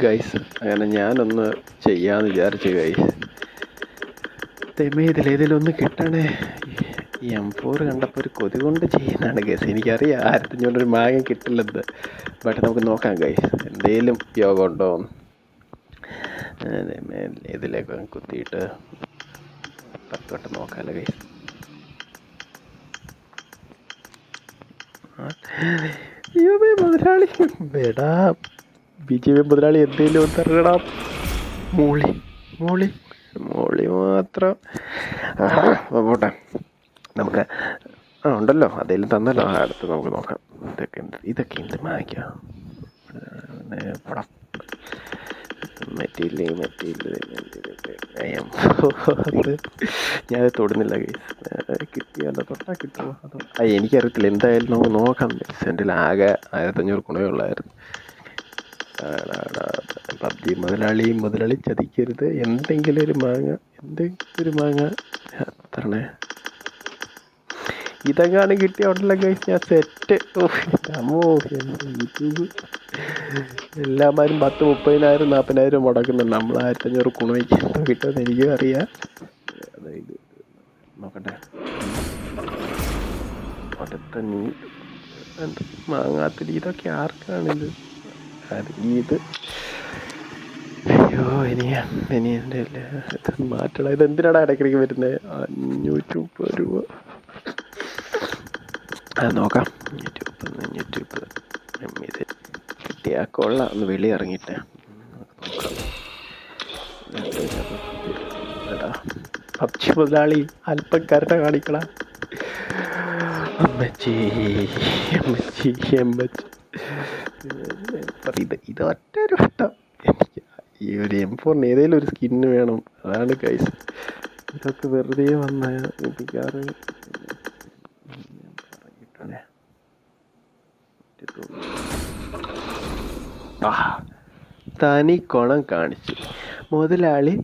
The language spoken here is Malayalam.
ഗൈസ് അങ്ങനെ ഞാനൊന്ന് ചെയ്യാന്ന് വിചാരിച്ചു ഗൈസ്. തെമേ ഇതിലേതിലൊന്ന് കിട്ടണേ. ഈ M4 കണ്ടപ്പോൾ ഒരു കൊതി കൊണ്ട് ചെയ്യുന്നതാണ് ഗൈസ്. എനിക്കറിയാം 1500 മാങ്ങ കിട്ടില്ലെന്ന്. ബട്ട് നമുക്ക് നോക്കാം ഗൈസ്, എന്തേലും യോഗം ഉണ്ടോ. ഇതിലേക്ക് കുത്തിയിട്ട് 10 വട്ടം നോക്കാമല്ലോ ഗൈസ്. മുതലാളി വേടാ, BGM മുതലാളി എന്തേലും ഒന്ന് ഇറങ്ങടാ. മോളി മാത്രം പോട്ടെ. നമുക്ക് ഉണ്ടല്ലോ, അതേലും തന്നല്ലോ. അടുത്ത് നമുക്ക് നോക്കാം. ഇതൊക്കെ എന്ത് വാങ്ങിക്കാം. ഞാൻ തൊടുന്നില്ല ഗൈസ്. കിട്ടിയല്ലോ, തൊട്ടാ കിട്ടുമോ അതോ എനിക്കറിയത്തില്ല. എന്തായാലും നമുക്ക് നോക്കാം. എൻ്റെ ആകെ 1500 ഗുണമേ ഉള്ളായിരുന്നു. PUBG മുതലാളി ചതിക്കരുത്. എന്തെങ്കിലും ഒരു മാങ്ങ തരണേ. ഇതെങ്ങാനും കിട്ടിയ ഉണ്ടല്ലോ ഗൈസ്, ഞാൻ സെറ്റ്. യൂട്യൂബ് എല്ലാമാരും 10, 30,000, 40,000 മുടക്കുന്നുണ്ട്. നമ്മൾ 1500 ഗുണയ്ക്ക് കിട്ടുമെന്ന് എനിക്കും അറിയാം. അതായത് നോക്കട്ടെ. അടുത്ത നീ മാങ്ങാത്തിരി ഇതൊക്കെ ആർക്കാണിത്? ഇത് അയ്യോ, ഇനി എൻ്റെ മാറ്റണം. ഇതെന്തിനാണ് ഇടയ്ക്കിടയ്ക്ക് വരുന്നത്? 530 രൂപ. നോക്കാം. യൂട്യൂബ് ഇത് കിട്ടിയാൽ കൊള്ളാം. ഒന്ന് വെളി ഇറങ്ങിയിട്ട് നോക്കാം. PUBG മുതലാളി അല്പം കരുണ കാണിക്കടാ. അമ്മച്ചി ഇത് ഒറ്റൊരു വട്ടം. എനിക്ക് ഈ ഒരു M4 ഏതെങ്കിലും ഒരു സ്കിന്ന് വേണം. അതാണ് ഗൈസ്. ഇതൊക്കെ വെറുതെ വന്ന എപ്പിക്കാറ്. തനി കോണം കാണിച്ചു മുതലാളി.